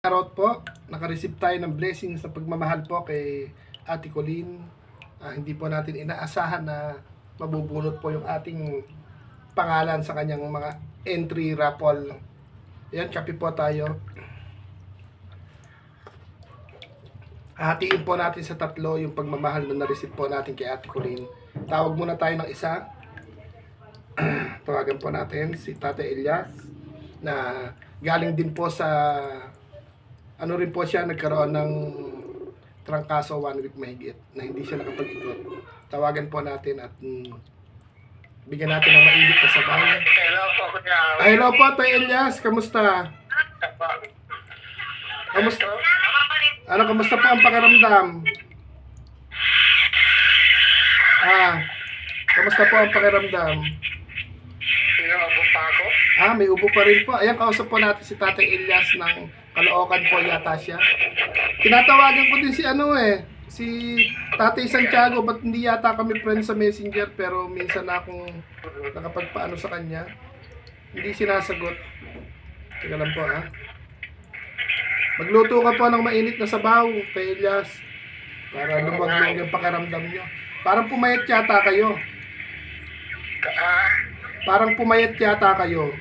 Tarot po, nakareceive tayo ng blessing sa pagmamahal po kay Ate Colleen. Hindi po natin inaasahan na mabubunot po yung ating pangalan sa kanyang mga entry raffle. Ayan, copy po tayo. Hatiin po natin sa tatlo yung pagmamahal na na-receive po natin kay Ate Colleen. Tawag muna tayo ng isa. Tawagan po natin si Tate Elias na galing din po sa ano rin po siya, nagkaroon ng trangkaso 1 week mahigit na hindi siya nakapag-ikot. Tawagan po natin at bigyan natin ng mainit na sabaw. Hello po, Kuya. Hello po, Tate Elias. Kamusta? Kamusta? Ano, kamusta po ang pakiramdam? Kamusta po ang pakiramdam? Pinamabo pa ako. May ubo pa rin po. Ayan, kausap po natin si Tate Elias ng Caloocan po yata siya. Tinatawagan ko din si Tatay Santiago, ba't hindi yata kami friends sa Messenger, pero minsan na akong nakapagpaano sa kanya. Hindi sinasagot. Teka lang po Magluto ka po ng mainit na sabaw, Tay Elias, para lumaglag yung pakiramdam nyo. Parang pumayat yata kayo. Parang pumayat yata kayo.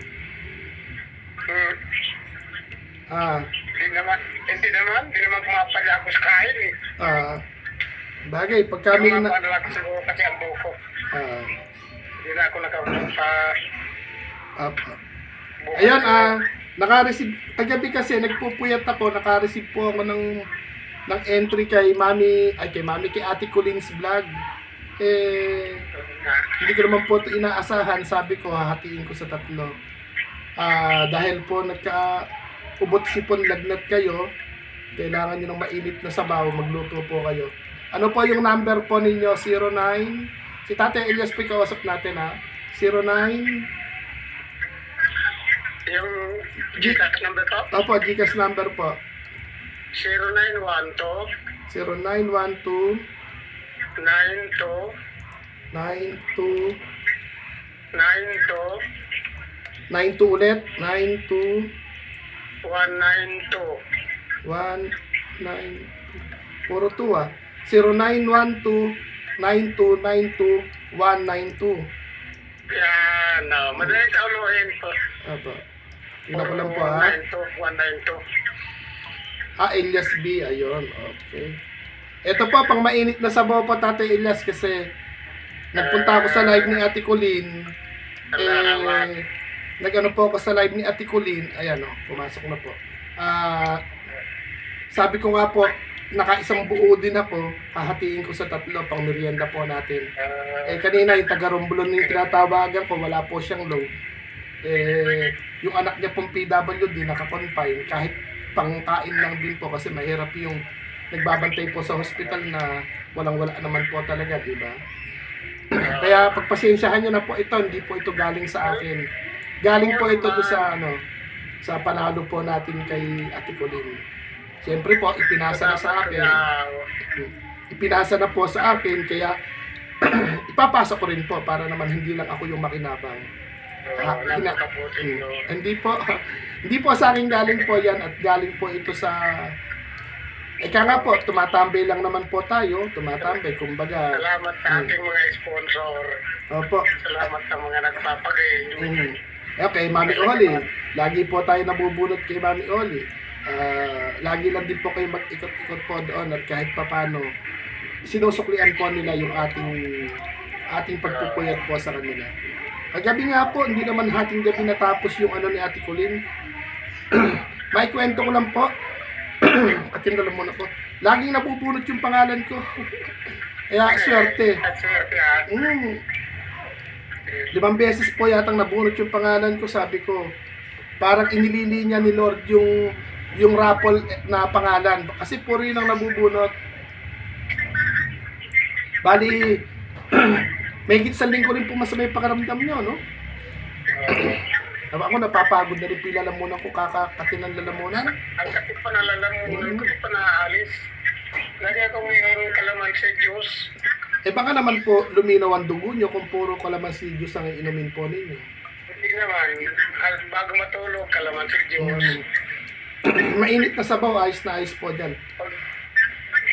Hindi naman pumapala ako sa kain eh. Bagay, pag kami na... Pumapala ako siguro kasi ang buko. Hindi na ako nakapunta. Ayan, naka-receive, kagabi kasi nagpupuyat ako, naka-receive po ako ng entry kay Ate Colleen's vlog. Hindi ko naman po ito inaasahan, sabi ko hahatiin ko sa tatlo. Dahil po ubot sipon lagnat kayo, kailangan nyo ng mainit na sabaw, magluto po kayo. Ano po yung number po ninyo? 09, si Tate Elias po ikausap natin 09, yung Gcash number ko? Opo, Gcash number po. 0912 0912 92 92 ulit 92 192 192 puro 2 0912 9292 192. Yan, madali ka uluhin po. Opo. Tingnan ko lang po 192. Elias B, ayun, okay. Ito po, pang mainit na sabaw po, Tate Elias, kasi nagpunta ako sa live ni Ate Colleen. Nag-ano po ako sa live ni Ate Colleen. Ayan pumasok na po. Sabi ko nga po, nakaisang buo din ako, hahatiin ko sa tatlo, pang merienda po natin. Kanina yung taga-Romblon yung tinatawagan ko, wala po siyang load. Yung anak niya pong PWD naka-confine, kahit pangkain lang din po kasi mahirap yung nagbabantay po sa hospital na walang-wala naman po talaga, di ba? Kaya pagpasensyahan niyo na po ito, hindi po ito galing sa akin. Galing po ito sa sa panalo po natin kay Ate Colleen. Siyempre po, ipinasa na sa akin. Ipinasa na po sa akin, kaya ipapasa ko rin po para naman hindi lang ako yung makinabang. Hindi po sa akin galing po yan, at galing po ito sa nga po, tumatambay lang naman po tayo, kumbaga. Salamat sa ating mga sponsor. Opo. Salamat sa mga nagpapagayin. Okay, Mami Oli. Lagi po tayo nabubunot kay Mami Oli. Lagi lang din po kayo mag-ikot-ikot po doon, at kahit papano sinusuklian po nila yung ating pagpupuyat po sa kanila. Kagabi nga po, hindi naman hating gabi natapos yung ni Ate Colleen. May kwento ko lang po. Katinggalan mo na po. Laging nabubunot yung pangalan ko. Kaya swerte. 5 beses po yatang nabunot yung pangalan ko. Sabi ko, parang inililinya ni Lord yung raffle na pangalan. Kasi puro yun ang nabubunot. Bali, may isang linggo rin po masama yung pakiramdam nyo, no? Ako napapagod na rin pila lalamunan ko, kakakatin ng lalamunan. Ang kapit pa na lalamunan ko, pa naalis. Lagi akong mayroon kalamansi juice. Baka naman po luminaw ang dugo nyo kung puro kalamansi juice ang inumin po ninyo. Hindi naman. Bago matulog, kalamansi juice. Mainit na sabaw, ayos na ayos po dyan.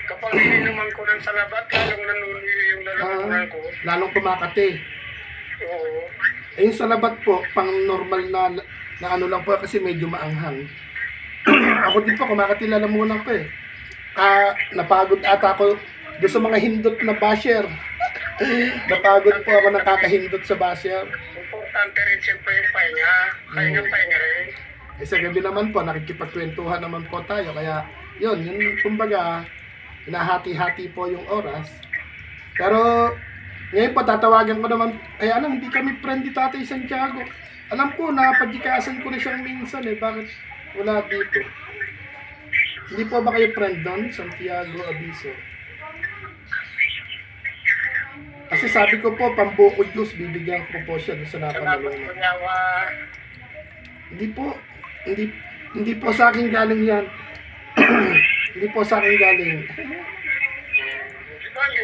Kapag ininuman ko ng salabat, lalong nanunuyo yung lalamunan ko. Lalong kumakate. Oo. Yung salabat po, pang normal na ano lang po kasi medyo maanghang. Ako din po, kumakati lalamunan ko eh. Napagod ata ako doon sa mga hindot na basher. Napagod po ako nakakahindot sa basher. Importante rin siyempre yung pahinga. Pahinga rin. Eh sa gabi naman po, nakikipagkwentuhan naman po tayo. Kaya yun kumbaga, hinahati-hati po yung oras. Pero ngayon po, tatawagan ko naman, ay alam, hindi kami friend ni Tatay Santiago. Alam ko, napadikasan ko na siyang minsan eh. Bakit wala dito? Hindi po ba kayo friend doon, Santiago Abiso? Kasi sabi ko po, pambukod news, bibigyan ko po siya doon sa Salamat napanalungan. po niya, Hindi po sa akin galing yan. Hindi po sa akin galing. Di bali,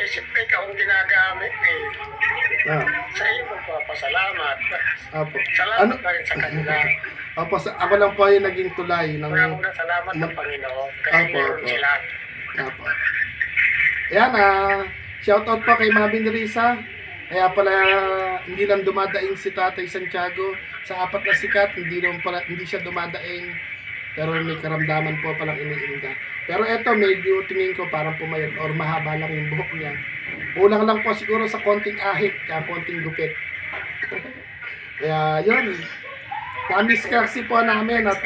eh siyempre ikaw ang ginagamit eh. Ah, Sa iyo magpapasalamat. apo. Salamat na rin sa kanila. Opo, ako lang po yung naging tulay ng... Una salamat ng Panginoon. Kasi Apo, meron apo. sila. Apo. Ayan, shoutout po kay Mabin Risa. Kaya pala hindi lang dumadaing si Tatay Santiago sa 4 na sikat, hindi siya dumadaing. Pero may karamdaman po palang iniinda. Pero eto, medyo tingin ko parang pumayat or mahaba lang yung buhok niya. Kulang lang po siguro sa konting ahit, konting gupit. Kaya yun. Namiss kasi po namin at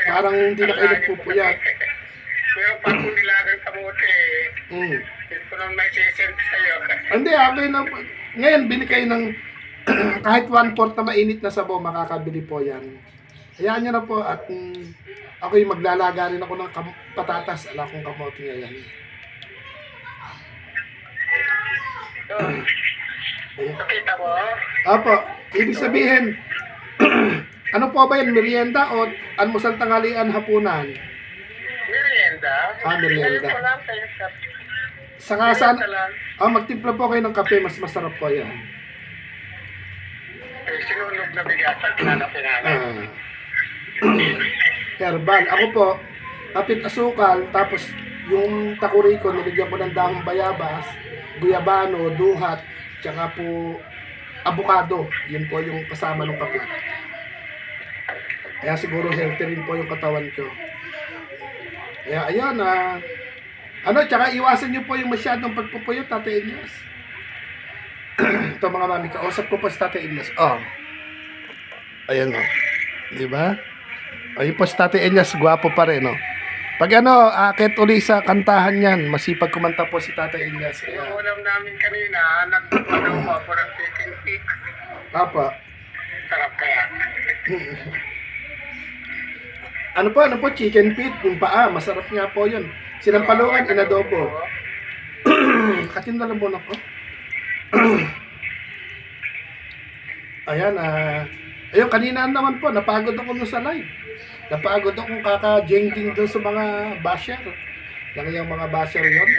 parang hindi na kayo nagpupuyat. Meron pa akong nilagang kamote eh. Hindi ko naman may sisend sa'yo. Hindi, okay na po. Ngayon, bili kayo ng kahit 1/4 na mainit na sabaw, makakabili po yan. Hayaan nyo na po at ako yung maglalaga rin ako ng patatas. Ala kong kamote ngayon. Nakita mo? Apo, ibig sabihin, ano po ba yan? Merienda o almusal, tanghalian, hapunan? Merienda. Merienda. Ngayon ko lang kayo sa Saka saan, merienda lang. magtimpla po kayo ng kape, mas masarap po yan. Eh, sinunog na bigasan, kinakape namin. Herbal. Ako po, kapit asukal, tapos yung takuri ko, niligyan ko ng dahong bayabas, guyabano, duhat, tsaka po avocado. Yun po yung kasama ng kape. Kaya siguro healthy rin po yung katawan ko. Kaya ayan, tsaka iwasan nyo po yung masyadong pagpupuyot, Tate Elias. Ito mga mami, kausap ko po si Tate Elias. Oh. Ayan o. Di ba? Ayun po si Tate Elias, gwapo pa rin, no? Pag akit uli sa kantahan yan, masipag kumanta po si Tate Elias. Yung Kaya, ulam namin kanina, nagpapalaw pa po ng chicken feet. apa. Sarap kaya. Ano po, chicken feet, yung paa, masarap nga po yun. Sinampalungan, inadobo. Katinda lang muna ko. Ayan, ayun, kanina naman po, napagod ako nun sa live. Napagod akong kaka-jengking doon sa mga basher. Lang yung mga basher yun.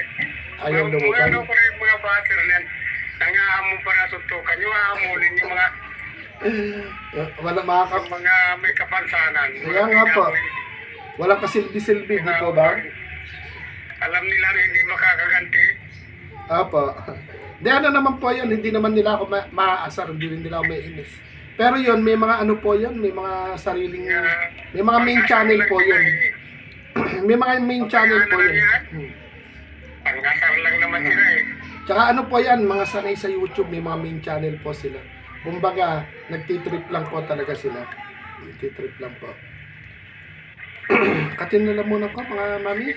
Ayaw lumugan. Ano ko rin yung mga bater na nangahamon pa na suntukan nyo, hahamulin yung mga Wala mga may kapansanan. Kaya nga po. Walang kasilbi-silbi, di po ba? Alam nila na hindi makakaganti. Apo. Di ano naman po yun, hindi naman nila ako maaasar, hindi rin nila ako may inis. Pero yun, may mga ano po yun, may mga sariling, may mga main channel po yun. May mga main channel po yun. Pangasar lang naman sila eh. Tsaka ano po yan, mga sanay sa YouTube, may mga main channel po sila. Kumbaga, nagtitrip lang po talaga sila. Nagtitrip lang po. Katin na lang muna ko, mga mami.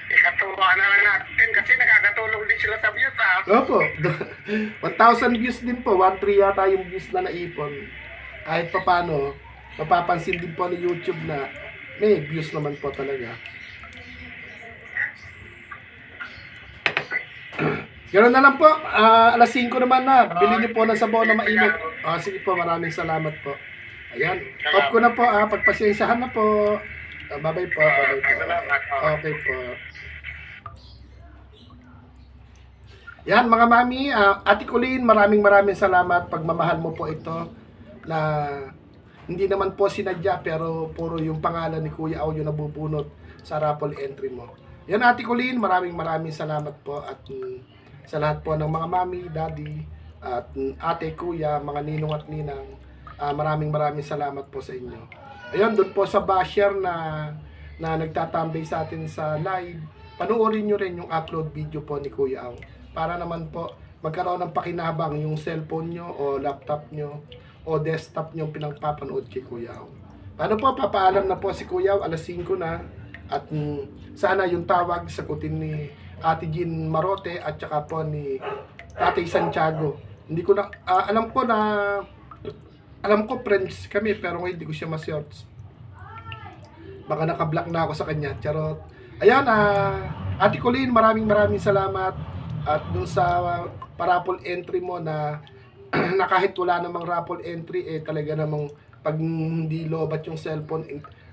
Ikatuwa na lang natin kasi nakakatulong din sila sa views ah. Opo. 1,000 views din po. 1,300 yata yung views na naipon. Kahit pa paano, mapapansin din po ni YouTube na may views naman po talaga. Ganoon na lang po. Alas 5 naman na. Bili niyo po ng sabaw na mainit. Sige po, maraming salamat po. Ayan. Off ko na po. Pagpasensyahan na po. Bye-bye po. Bye-bye po. Okay po. Yan mga mami, Ate Colleen, maraming salamat. Pagmamahal mo po ito na hindi naman po sinadya, pero puro yung pangalan ni Kuya Au yung nabubunot sa raffle entry mo. Yan, Ate Colleen, maraming salamat po, at sa lahat po ng mga mami, daddy, at ate, kuya, mga ninong at ninang, maraming salamat po sa inyo. Ayun, doon po sa basher na nagtatambay sa atin sa live, panoorin nyo rin yung upload video po ni Kuya Au, para naman po magkaroon ng pakinabang yung cellphone nyo o laptop nyo o desktop nyo pinagpapanood kay Kuya Au. Paano po, papaalam na po si Kuya Au, alas 5 na, at sana yung tawag sagutin ni Ate Jean Marote at saka po ni Tatay Santiago. Hindi ko na, alam ko friends kami, pero hindi ko siya ma-search. Baka naka-block na ako sa kanya. Charot. Ayan, Ate Colleen, maraming salamat. At dun sa paraffle entry mo na na kahit wala namang raffle entry, talaga namang pag hindi lobat yung cellphone,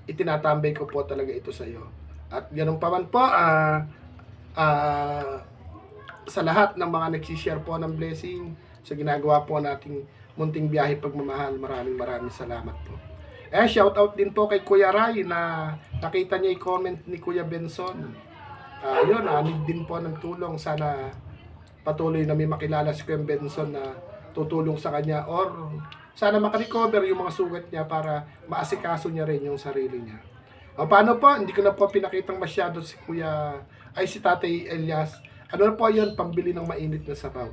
itinatambay ko po talaga ito sa iyo. At ganun pa man po, sa lahat ng mga nagsishare po ng blessing sa ginagawa po nating munting biyahe pagmamahal, maraming salamat po. Shoutout din po kay Kuya Ray na nakita niya yung comment ni Kuya Benson. Yun, need din po ng tulong. Sana patuloy na may makilala si Kuya Benson na tutulong sa kanya, or sana makarecover yung mga sugat niya para maasikaso niya rin yung sarili niya. Paano po? Hindi ko na po pinakitang masyado si si Tatay Elias. Ano na po yun? Pambili ng mainit na sabaw.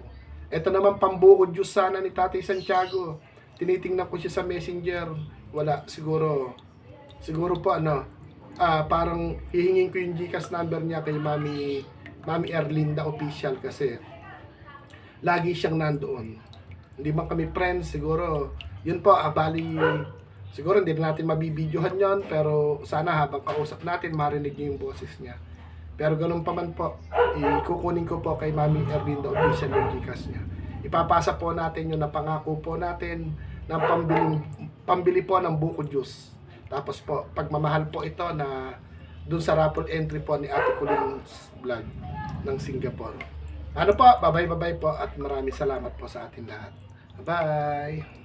Ito naman pambukod juice sana ni Tatay Santiago. Tinitingnan ko siya sa messenger. Wala. Siguro po parang hihingin ko yung GCash number niya kay Mami Erlinda Official, kasi lagi siyang nandoon. Hindi man kami friends, siguro. Yun po, bali, siguro hindi natin mabibidyohan yon, pero sana habang kausap natin, marinig niyo yung boses niya. Pero ganun pa man po, ikukunin ko po kay Mami Erlinda Official yung GCash niya. Ipapasa po natin yung napangako po natin ng pambili po ng buko juice. Tapos po, pagmamahal po ito na dun sa raffle entry po ni Ate Colleen's Vlog ng Singapore. Ano po, bye-bye po, at maraming salamat po sa atin lahat. Bye-bye!